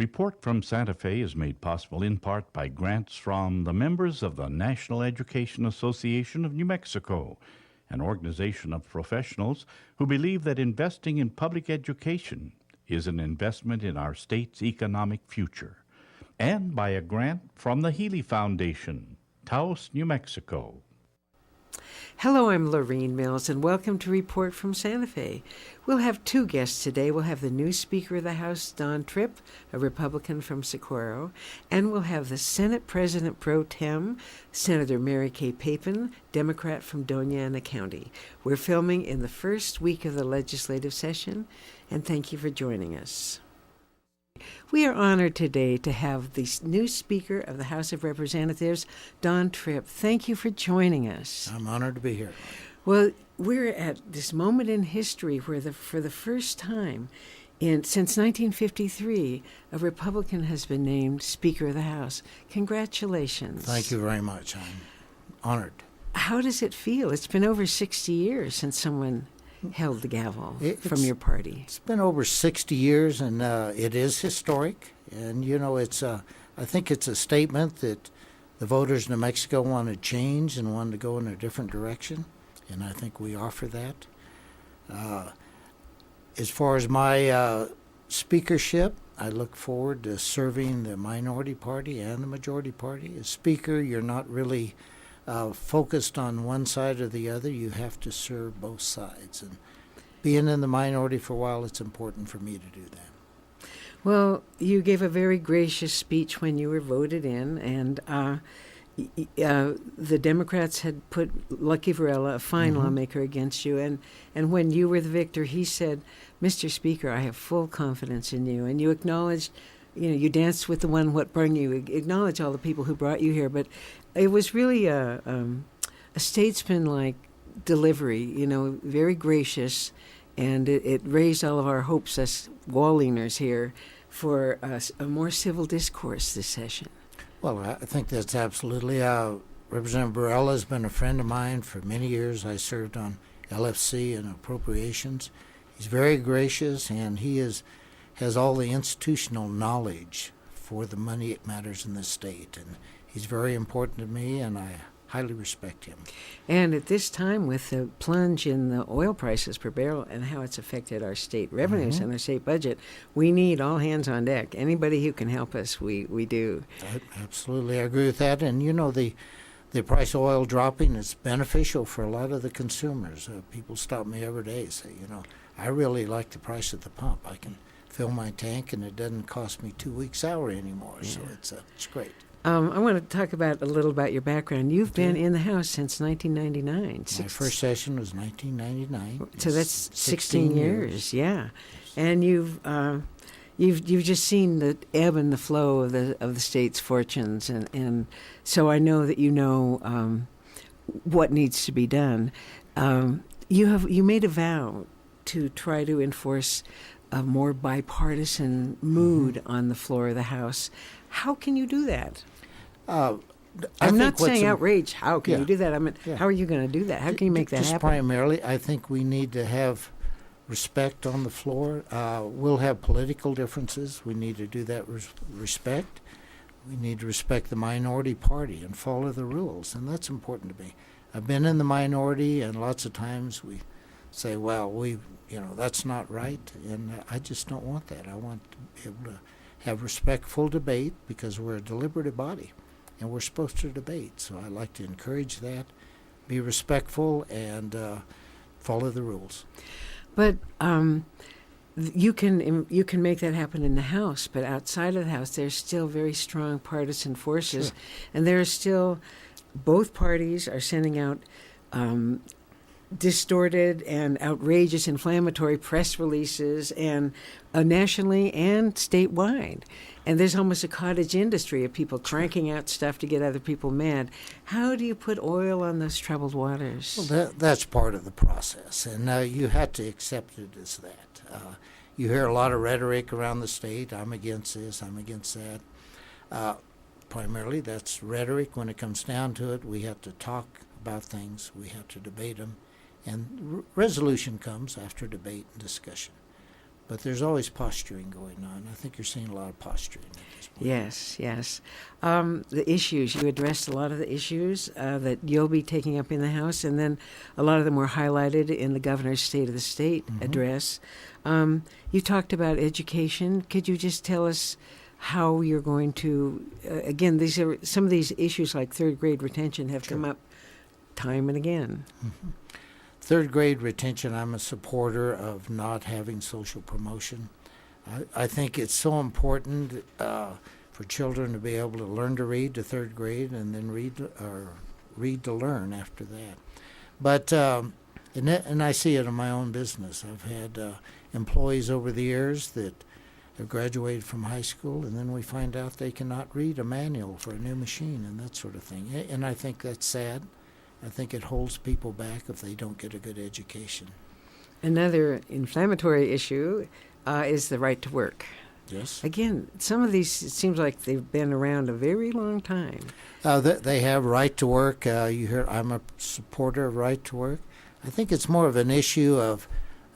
Report from Santa Fe is made possible in part by grants from the members of the National Education Association of New Mexico, an organization of professionals who believe that investing in public education is an investment in our state's economic future, and by a grant from the Healy Foundation, Taos, New Mexico. Hello, I'm Lorene Mills, and welcome to Report from Santa Fe. We'll have two guests today. We'll have the new Speaker of the House, Don Tripp, a Republican from Socorro, and we'll have the Senate President Pro Tem, Senator Mary Kay Papen, Democrat from Doña Ana County. We're filming in the first week of the legislative session, and thank you for joining us. We are honored today to have the new Speaker of the House of Representatives, Don Tripp. Thank you for joining us. I'm honored to be here. Well, we're at this moment in history where for the first time since 1953, a Republican has been named Speaker of the House. Congratulations. Thank you very much. I'm honored. How does it feel? It's been over 60 years since someone held the gavel from your party. It's been over 60 years, and it is historic. And, you know, I think it's a statement that the voters in New Mexico want to change and want to go in a different direction, and I think we offer that. As far as my speakership, I look forward to serving the minority party and the majority party. As Speaker, you're not really focused on one side or the other. You have to serve both sides. And being in the minority for a while, it's important for me to do that. Well, you gave a very gracious speech when you were voted in, and the Democrats had put Lucky Varela, a fine lawmaker, against you. And when you were the victor, he said, "Mr. Speaker, I have full confidence in you." And you acknowledged, you danced with the one what brought you, acknowledge all the people who brought you here. But it was really a statesman-like delivery, very gracious, and it raised all of our hopes as Wallingers here for a more civil discourse this session. Well, I think that's absolutely. Representative Varela has been a friend of mine for many years. I served on LFC and appropriations. He's very gracious, and he has all the institutional knowledge for the money matters in the state, and he's very important to me, and I highly respect him. And at this time, with the plunge in the oil prices per barrel and how it's affected our state revenues and our state budget, we need all hands on deck. Anybody who can help us, we do. Absolutely, I agree with that. And the price of oil dropping is beneficial for a lot of the consumers. People stop me every day and say, I really like the price at the pump. I can fill my tank, and it doesn't cost me 2 weeks' salary anymore. Yeah. So it's great. I want to talk a little about your background. You've been in the House since 1999. My first session was 1999. So that's 16 years, yeah. And you've just seen the ebb and the flow of the state's fortunes, and so I know that you know what needs to be done. You made a vow to try to enforce a more bipartisan mood on the floor of the House. How can you do that? I'm not saying outrage. How can you do that? I mean, how are you going to do that? How can you make that happen? Primarily, I think we need to have respect on the floor. We'll have political differences. We need to do that with respect. We need to respect the minority party and follow the rules, and that's important to me. I've been in the minority, and lots of times we say, well, that's not right, and I just don't want that. I want to be able to have respectful debate because we're a deliberative body, and we're supposed to debate. So I like to encourage that, be respectful, and follow the rules. But you can make that happen in the House, but outside of the House, there's still very strong partisan forces, sure. And there are still both parties are sending out distorted and outrageous inflammatory press releases, and nationally and statewide. And there's almost a cottage industry of people cranking out stuff to get other people mad. How do you put oil on those troubled waters? Well, that's part of the process, and you have to accept it as that. You hear a lot of rhetoric around the state. I'm against this, I'm against that. Primarily, that's rhetoric. When it comes down to it, we have to talk about things. We have to debate them. And resolution comes after debate and discussion. but there's always posturing going on. I think you're seeing a lot of posturing at this point. Yes, yes. The issues, you addressed a lot of the issues that you'll be taking up in the House, and then a lot of them were highlighted in the Governor's State of the State address. You talked about education. Could you just tell us how you're going to, again, some of these issues like third grade retention have come up time and again. Third grade retention, I'm a supporter of not having social promotion. I think it's so important for children to be able to learn to read to third grade and then read to learn after that. But and I see it in my own business. I've had employees over the years that have graduated from high school, and then we find out they cannot read a manual for a new machine and that sort of thing. And I think that's sad. I think it holds people back if they don't get a good education. Another inflammatory issue is the right to work. Yes. Again, some of these, it seems like they've been around a very long time. They have right to work. You hear, I'm a supporter of right to work. I think it's more of an issue of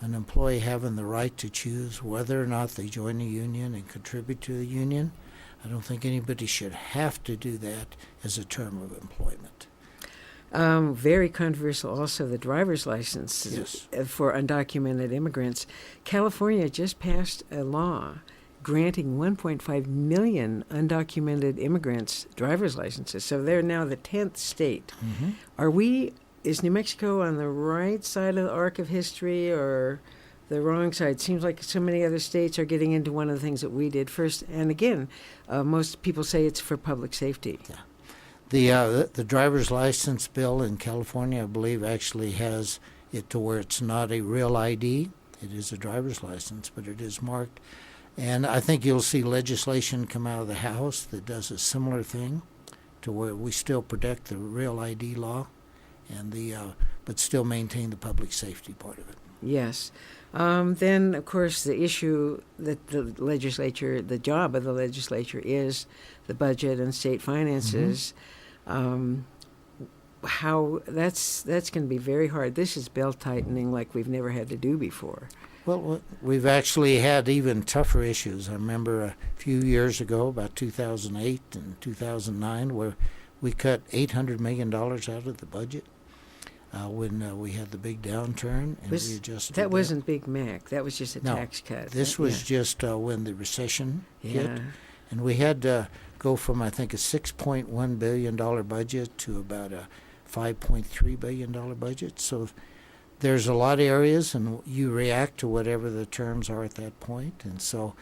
an employee having the right to choose whether or not they join a union and contribute to the union. I don't think anybody should have to do that as a term of employment. Very controversial also, the driver's license for undocumented immigrants. California just passed a law granting 1.5 million undocumented immigrants driver's licenses. So they're now the 10th state. Is New Mexico on the right side of the arc of history or the wrong side? Seems like so many other states are getting into one of the things that we did first. And again, most people say it's for public safety. Yeah. The driver's license bill in California, I believe, actually has it to where it's not a real ID. It is a driver's license, but it is marked. And I think you'll see legislation come out of the House that does a similar thing, to where we still protect the real ID law, and but still maintain the public safety part of it. Yes. Then, of course, the issue that the job of the legislature is the budget and state finances. How that's going to be very hard. This is belt tightening like we've never had to do before. Well, we've actually had even tougher issues. I remember a few years ago, about 2008 and 2009, where we cut $800 million out of the budget when we had the big downturn, and we adjusted. That wasn't Big Mac. That was just a tax cut. This was just when the recession hit, and we had to go from, I think, a $6.1 billion budget to about a $5.3 billion budget. So there's a lot of areas, and you react to whatever the terms are at that point. And so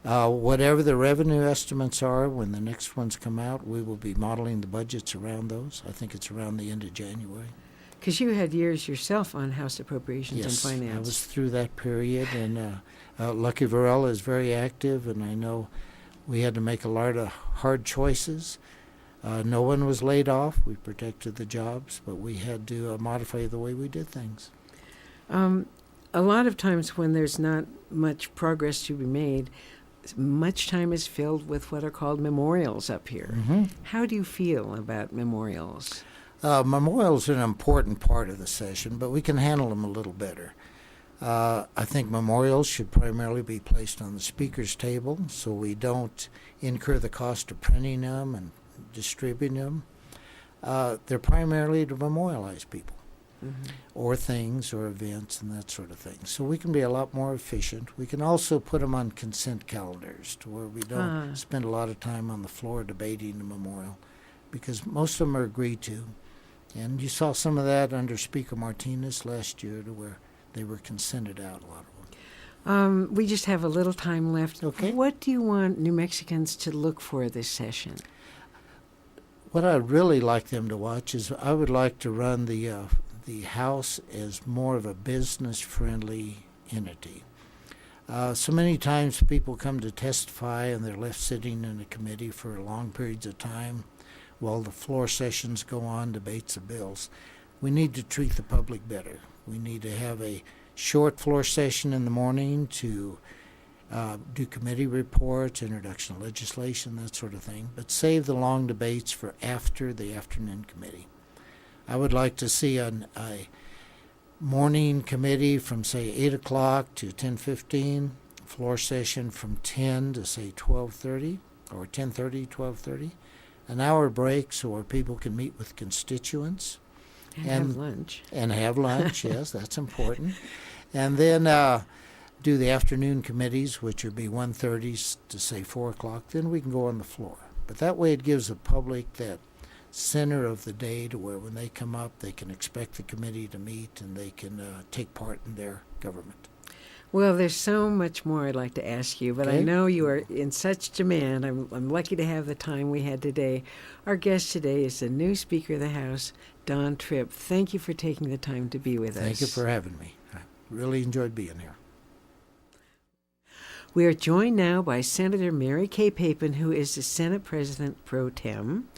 whatever the revenue estimates are when the next ones come out, we will be modeling the budgets around those. I think it's around the end of January. Because you had years yourself on House Appropriations and Finance. Yes, I was through that period, and Lucky Varela is very active, and I know we had to make a lot of hard choices. No one was laid off. We protected the jobs, but we had to modify the way we did things. A lot of times when there's not much progress to be made, much time is filled with what are called memorials up here. How do you feel about memorials? Memorials are an important part of the session, but we can handle them a little better. I think memorials should primarily be placed on the speaker's table so we don't incur the cost of printing them and distributing them. They're primarily to memorialize people or things or events and that sort of thing. So we can be a lot more efficient. We can also put them on consent calendars to where we don't spend a lot of time on the floor debating the memorial, because most of them are agreed to. And you saw some of that under Speaker Martinez last year, to where they were consented out, a lot of them. We just have a little time left. Okay. What do you want New Mexicans to look for this session? What I'd really like them to watch is I would like to run the House as more of a business-friendly entity. So many times people come to testify and they're left sitting in a committee for long periods of time while the floor sessions go on, debates of bills. We need to treat the public better. We need to have a short floor session in the morning to do committee reports, introduction of legislation, that sort of thing, but save the long debates for after the afternoon committee. I would like to see a morning committee from, say, 8 o'clock to 10:15, floor session from 10 to, say, 12:30, or 10:30, 12:30. An hour break so where people can meet with constituents. And have lunch. And have lunch, yes, that's important. And then do the afternoon committees, which would be 1:30 to, say, 4 o'clock. Then we can go on the floor. But that way it gives the public that center of the day to where when they come up, they can expect the committee to meet and they can take part in their government. Well, there's so much more I'd like to ask you, but I Okay. know you are in such demand. I'm lucky to have the time we had today. Our guest today is the new Speaker of the House, Don Tripp. Thank you for taking the time to be with us. Thank you for having me. I really enjoyed being here. We are joined now by Senator Mary Kay Papen, who is the Senate President pro tem,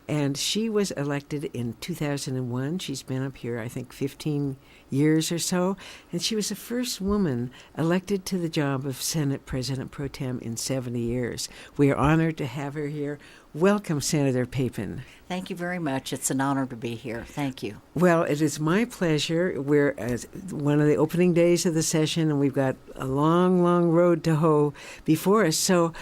and she was elected in 2001. She's been up here, I think, 15 years or so, and she was the first woman elected to the job of Senate President pro tem in 70 years. We are honored to have her here. Welcome, Senator Papen. Thank you very much. It's an honor to be here. Thank you. Well, it is my pleasure. We're at one of the opening days of the session, and we've got a long, long road to hoe before us. So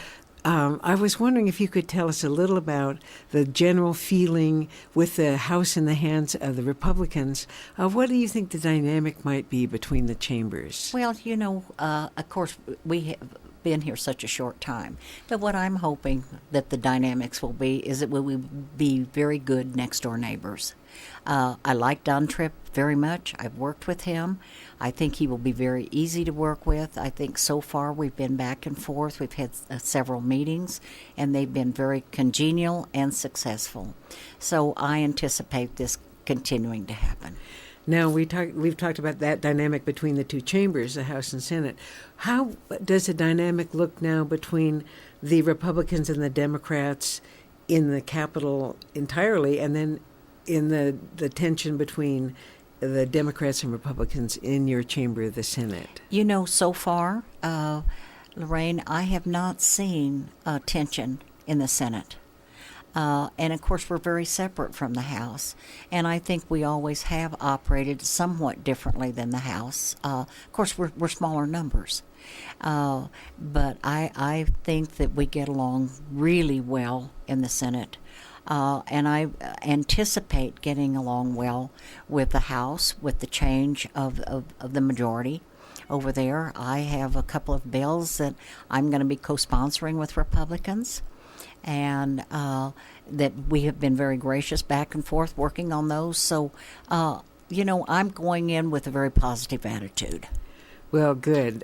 I was wondering if you could tell us a little about the general feeling with the House in the hands of the Republicans. What do you think the dynamic might be between the chambers? Well, of course, we have been here such a short time. But what I'm hoping that the dynamics will be is that we will be very good next-door neighbors. I like Don Tripp very much. I've worked with him. I think he will be very easy to work with. I think so far we've been back and forth. We've had several meetings, and they've been very congenial and successful. So I anticipate this continuing to happen. Now, we've talked about that dynamic between the two chambers, the House and Senate. How does the dynamic look now between the Republicans and the Democrats in the Capitol entirely, and then in the tension between the Democrats and Republicans in your chamber of the Senate? So far, Lorraine, I have not seen tension in the Senate. And of course, we're very separate from the House. And I think we always have operated somewhat differently than the House. Of course, we're smaller numbers. But I think that we get along really well in the Senate. And I anticipate getting along well with the House, with the change of the majority over there. I have a couple of bills that I'm going to be co-sponsoring with Republicans. And that we have been very gracious back and forth working on those. So, I'm going in with a very positive attitude. Well, good.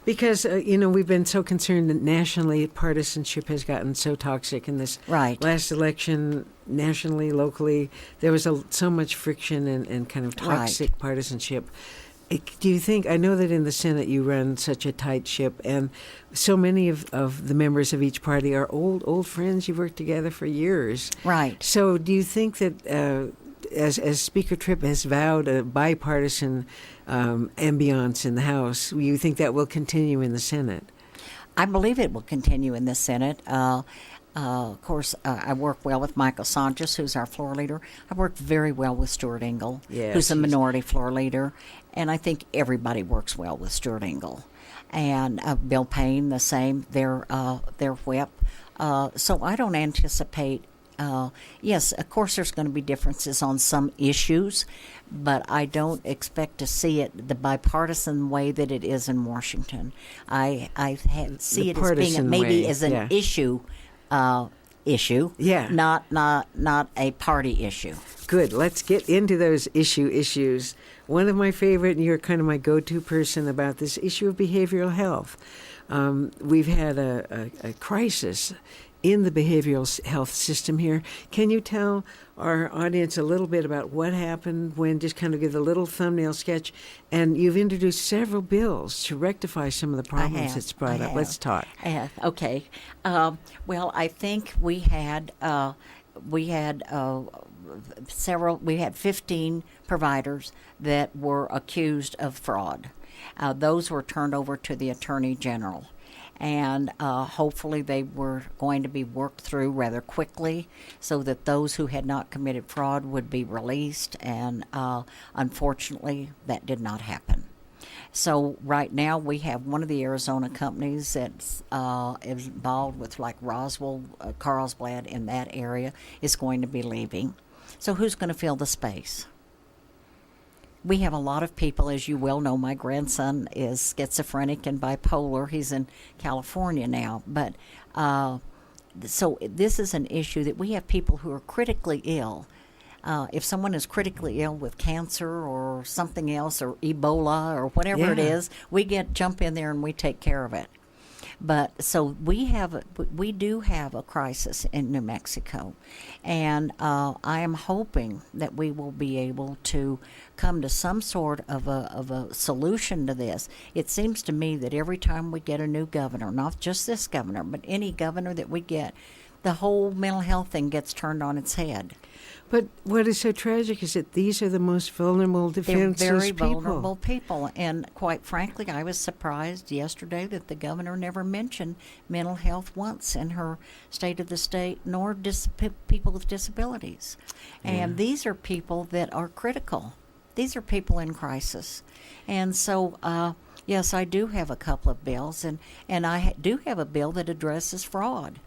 Because, we've been so concerned that nationally partisanship has gotten so toxic in this last election, nationally, locally. There was so much friction and kind of toxic partisanship. Do you think, I know that in the Senate you run such a tight ship, and so many of the members of each party are old friends. You've worked together for years. Right. So do you think that as Speaker Tripp has vowed a bipartisan ambiance in the House, you think that will continue in the Senate? I believe it will continue in the Senate. Of course, I work well with Michael Sanchez, who's our floor leader. I work very well with Stuart Engel, who's a minority floor leader. And I think everybody works well with Stuart Engel. And Bill Payne, the same, their whip. So I don't anticipate, yes, of course there's going to be differences on some issues, but I don't expect to see it the bipartisan way that it is in Washington. I see it as being maybe as an issue, not a party issue. Good. Let's get into those issues. One of my favorite, and you're kind of my go-to person about this issue of behavioral health. We've had a crisis in the behavioral health system here. Can you tell our audience a little bit about what happened when, just kind of give a little thumbnail sketch? And you've introduced several bills to rectify some of the problems that's brought up. Let's talk. Okay. Well, I think we had 15 providers that were accused of fraud. Those were turned over to the Attorney General. And hopefully they were going to be worked through rather quickly so that those who had not committed fraud would be released. And unfortunately, that did not happen. So right now we have one of the Arizona companies that's is involved with like Roswell, Carlsbad in that area is going to be leaving. So who's going to fill the space? We have a lot of people, as you well know. My grandson is schizophrenic and bipolar. He's in California now, but so this is an issue that we have people who are critically ill. If someone is critically ill with cancer or something else, or Ebola or whatever it is, we jump in there and we take care of it. But so we do have a crisis in New Mexico, and I am hoping that we will be able to come to some sort of a solution to this. It seems to me that every time we get a new governor, not just this governor, but any governor that we get, the whole mental health thing gets turned on its head. But what is so tragic is that these are the most vulnerable, defenseless They're very people. vulnerable people. And quite frankly, I was surprised yesterday that the governor never mentioned mental health once in her State of the State, nor people with disabilities. And these are people that are critical. These are people in crisis. And so, yes, I do have a couple of bills, and I do have a bill that addresses fraud.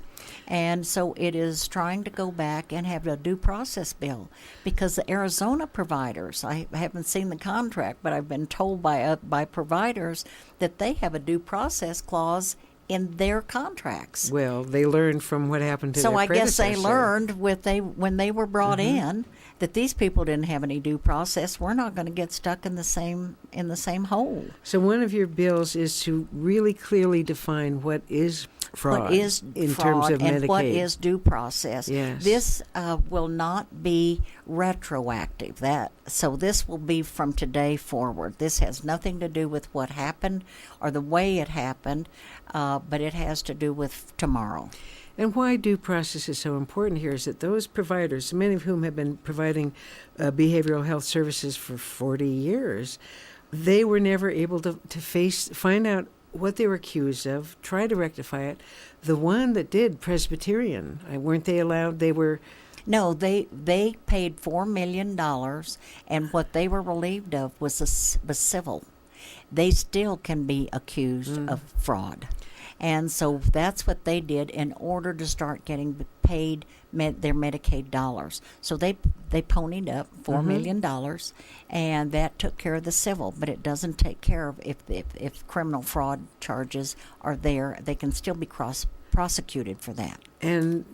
And so it is trying to go back and have a due process bill, because the Arizona providers, I haven't seen the contract, but I've been told by providers that they have a due process clause in their contracts. Well, they learned from what happened to So their I guess they predecessor. learned when they were brought in that these people didn't have any due process. We're not going to get stuck in the same hole. So one of your bills is to really clearly define what is fraud What is in fraud terms of and Medicaid. what is due process. Yes. This will not be retroactive. So this will be from today forward. This has nothing to do with what happened or the way it happened, but it has to do with tomorrow. And why due process is so important here is that those providers, many of whom have been providing behavioral health services for 40 years, they were never able to find out what they were accused of, try to rectify it. The one that did, Presbyterian, weren't they allowed? They were... No, they paid $4 million, and what they were relieved of was civil. They still can be accused of fraud. And so that's what they did in order to start getting paid their Medicaid dollars. So they ponied up $4 million, and that took care of the civil. But it doesn't take care of if criminal fraud charges are there. They can still be prosecuted for that. And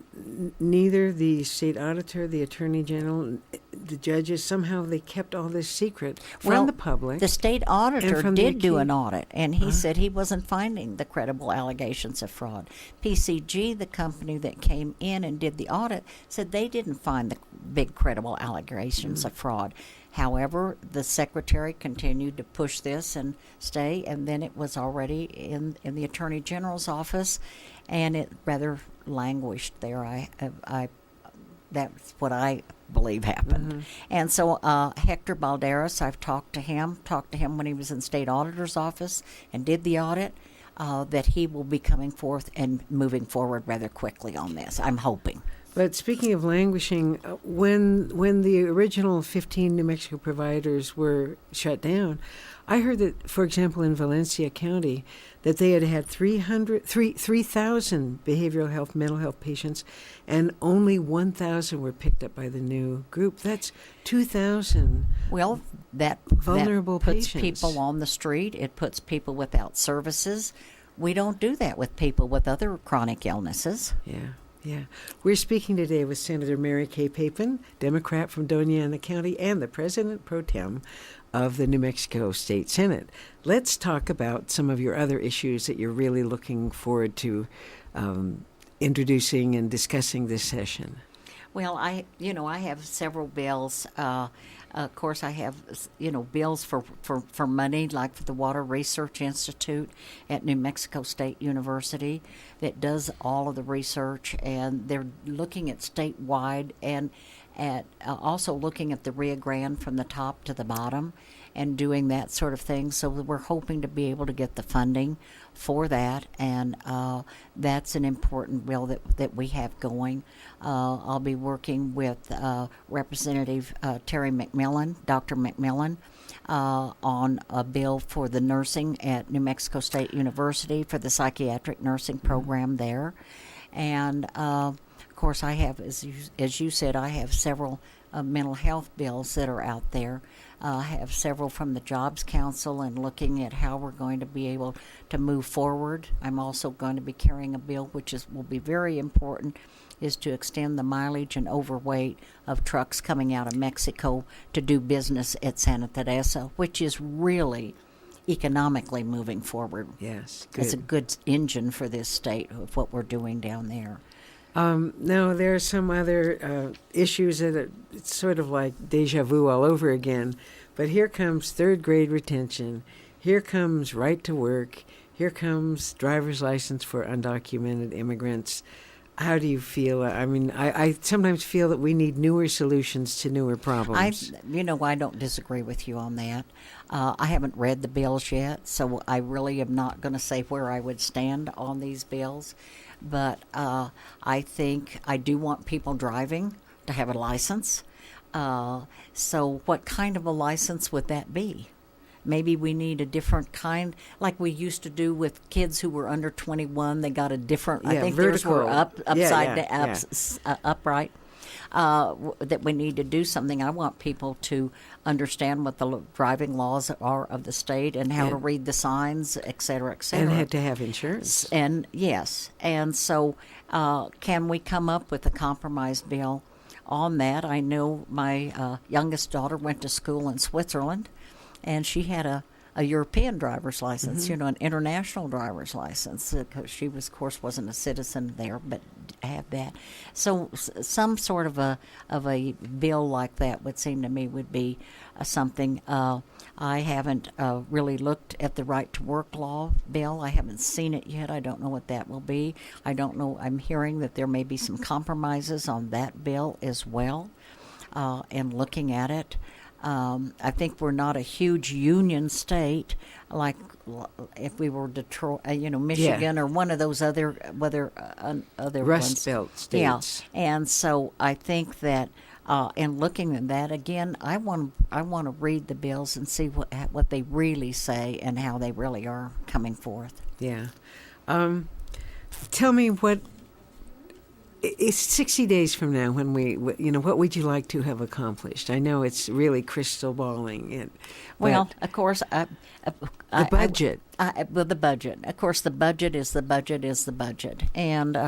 neither the state auditor, the attorney general, the judges, somehow they kept all this secret from the public. The state auditor from did the do an audit, and he said he wasn't finding the credible allegations of fraud. PCG, the company that came in and did the audit, said they didn't find the big credible allegations of fraud. However, the secretary continued to push this and stay, and then it was already in the attorney general's office, and it rather languished there. That's what I believe happened. And so Hector Balderas, I've talked to him when he was in state auditor's office and did the audit, that he will be coming forth and moving forward rather quickly on this. I'm hoping. But speaking of languishing, when the original 15 New Mexico providers were shut down, I heard that, for example, in Valencia County, that they had 3,000 behavioral health, mental health patients, and only 1,000 were picked up by the new group. That's 2,000. Well, that vulnerable puts patients. people on the street. It puts people without services. We don't do that with people with other chronic illnesses. Yeah. We're speaking today with Senator Mary Kay Papen, Democrat from Doña Ana County, and the President Pro Tem of the New Mexico State Senate. Let's talk about some of your other issues that you're really looking forward to introducing and discussing this session. Well, I have several bills. Of course, I have, bills for money, like for the Water Research Institute at New Mexico State University that does all of the research, and they're looking at statewide and at also looking at the Rio Grande from the top to the bottom. and doing that sort of thing. So we're hoping to be able to get the funding for that, and that's an important bill that we have going. I'll be working with Representative Terry McMillan, Dr. McMillan, on a bill for the nursing at New Mexico State University for the psychiatric nursing program there. And of course, I have, as you said, I have several mental health bills that are out there. I have several from the Jobs Council and looking at how we're going to be able to move forward. I'm also going to be carrying a bill which will be very important, is to extend the mileage and overweight of trucks coming out of Mexico to do business at Santa Teresa, which is really economically moving forward. Yes, good. It's a good engine for this state of what we're doing down there. Now, there are some other issues that it's sort of like deja vu all over again. But here comes third grade retention. Here comes right to work. Here comes driver's license for undocumented immigrants. How do you feel? I mean, I sometimes feel that we need newer solutions to newer problems. I don't disagree with you on that. I haven't read the bills yet, so I really am not going to say where I would stand on these bills. But I think I do want people driving to have a license. So what kind of a license would that be? Maybe we need a different kind, like we used to do with kids who were under 21. They got a different, I think vertical. theirs were upside down, Yeah. upright. That we need to do something. I want people to understand what the driving laws are of the state and how to read the signs, et cetera, et cetera. And had to have insurance. And yes, and so can we come up with a compromise bill on that? I know my youngest daughter went to school in Switzerland, and she had a European driver's license, an international driver's license, because she was, of course, wasn't a citizen there, but had that. So some sort of a bill like that would seem to me would be something. I haven't really looked at the right to work law bill. I haven't seen it yet. I don't know what that will be. I don't know. I'm hearing that there may be some compromises on that bill as well, and looking at it. I think we're not a huge union state like if we were Detroit, Michigan, or one of those other Rust Belt states. Yeah, and so I think that in looking at that again, I want to read the bills and see what they really say and how they really are coming forth. Yeah. Tell me what. It's 60 days from now when what would you like to have accomplished? I know it's really crystal balling. Well, of course, the budget. The budget. Of course, the budget is the budget is the budget. And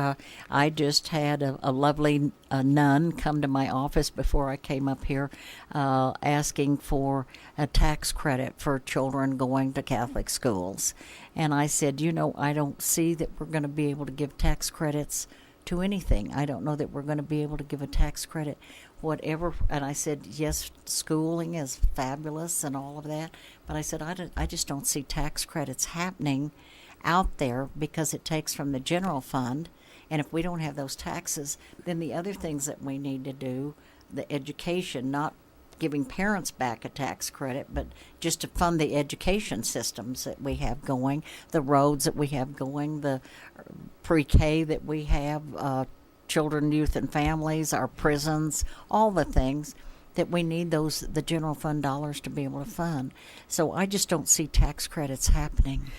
I just had a lovely nun come to my office before I came up here asking for a tax credit for children going to Catholic schools. And I said, I don't see that we're going to be able to give tax credits to anything. I don't know that we're going to be able to give a tax credit, whatever. And I said, yes, schooling is fabulous and all of that. But I said, I just don't see tax credits happening out there because it takes from the general fund. And if we don't have those taxes, then the other things that we need to do, the education, not giving parents back a tax credit, but just to fund the education systems that we have going, the roads that we have going, the pre-K that we have, children, youth, and families, our prisons, all the things that we need the general fund dollars to be able to fund. So I just don't see tax credits happening.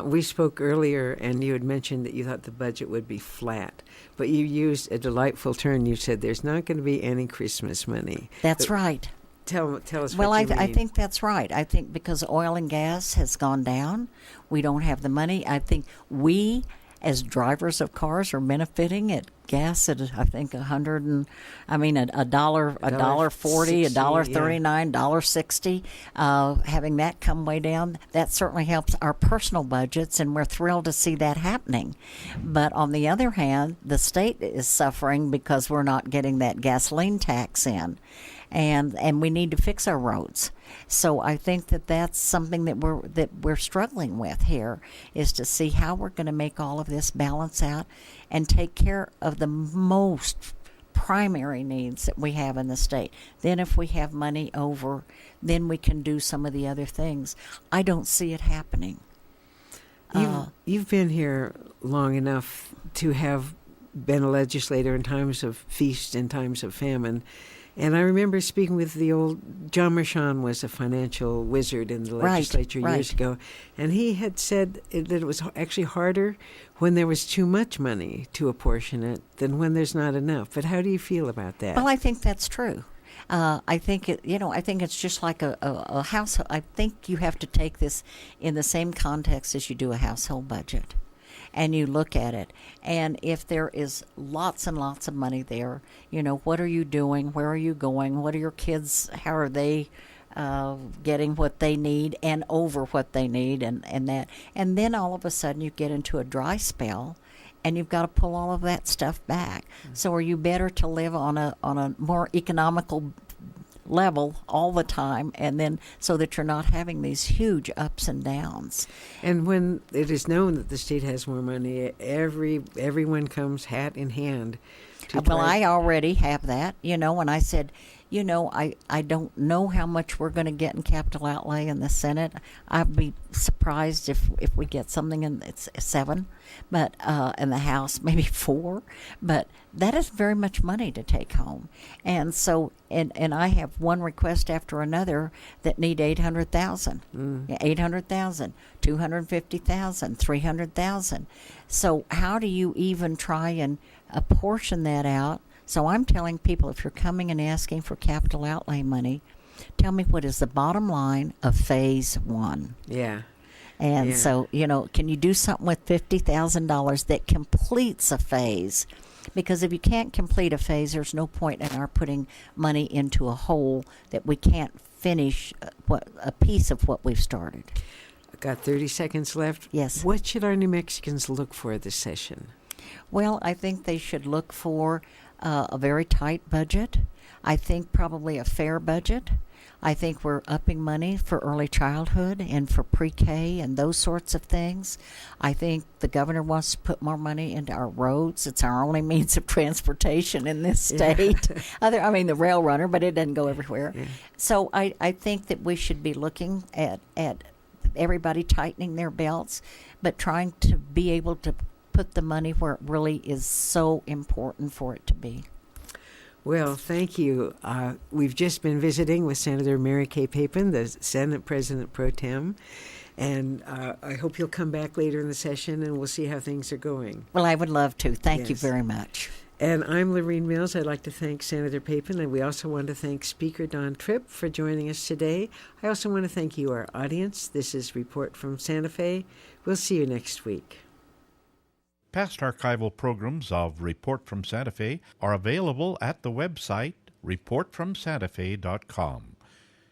We spoke earlier, and you had mentioned that you thought the budget would be flat, but you used a delightful term. You said there's not going to be any Christmas money. That's right. Tell us well, what you mean. I think that's right. I think because oil and gas has gone down, we don't have the money. I think we, as drivers of cars, are benefiting at gas at I think $140, $1.39, $1.60. Having that come way down, that certainly helps our personal budgets, and we're thrilled to see that happening. But on the other hand, the state is suffering because we're not getting that gasoline tax in. And we need to fix our roads. So I think that's something that we're struggling with here, is to see how we're going to make all of this balance out and take care of the most primary needs that we have in the state. Then if we have money over, then we can do some of the other things. I don't see it happening. You've been here long enough to have been a legislator in times of feast and times of famine. And I remember speaking with the old John Mershon was a financial wizard in the legislature years ago, and he had said that it was actually harder when there was too much money to apportion it than when there's not enough. But how do you feel about that? Well, I think that's true. I think I think it's just like a household. I think you have to take this in the same context as you do a household budget. And you look at it, and if there is lots and lots of money there, what are you doing? Where are you going? What are your kids? How are they getting what they need and over what they need, and that? And then all of a sudden you get into a dry spell, and you've got to pull all of that stuff back. Mm-hmm. So are you better to live on a more economical level all the time, and then so that you're not having these huge ups and downs? And when it is known that the state has more money, everyone comes hat in hand. Well, I already have that. When I said, I don't know how much we're going to get in capital outlay in the Senate. I'd be surprised if we get something in it's 7, but in the House maybe 4. But that is very much money to take home, and so and I have one request after another that need 800,000, 800,000, 250,000, 300,000. So how do you even try and apportion that out? So I'm telling people, if you're coming and asking for capital outlay money, tell me what is the bottom line of phase 1. Yeah. And so, can you do something with $50,000 that completes a phase? Because if you can't complete a phase, there's no point in our putting money into a hole that we can't finish a piece of what we've started. I've got 30 seconds left. Yes. What should our New Mexicans look for this session? Well, I think they should look for a very tight budget. I think probably a fair budget. I think we're upping money for early childhood and for pre-K and those sorts of things. I think the governor wants to put more money into our roads. It's our only means of transportation in this state. Yeah. The rail runner, but it doesn't go everywhere. Yeah. So I think that we should be looking at everybody tightening their belts, but trying to be able to put the money where it really is so important for it to be. Well, thank you. We've just been visiting with Senator Mary Kay Papen, the Senate President Pro Tem, and I hope you'll come back later in the session and we'll see how things are going. Well, I would love to. Thank you very much. And I'm Lorene Mills. I'd like to thank Senator Papen, and we also want to thank Speaker Don Tripp for joining us today. I also want to thank you, our audience. This is Report from Santa Fe. We'll see you next week. Past archival programs of Report from Santa Fe are available at the website reportfromsantafe.com.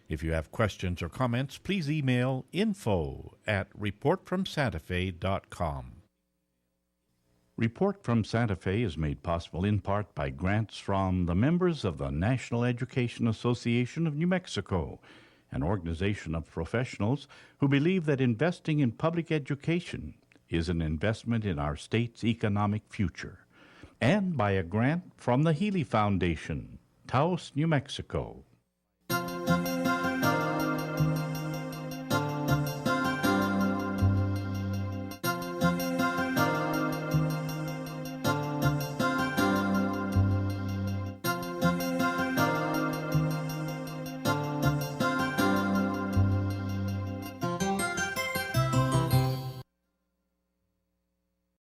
If you have questions or comments, please email info@reportfromsantafe.com. Report from Santa Fe is made possible in part by grants from the members of the National Education Association of New Mexico, an organization of professionals who believe that investing in public education is an investment in our state's economic future, and by a grant from the Healy Foundation, Taos, New Mexico.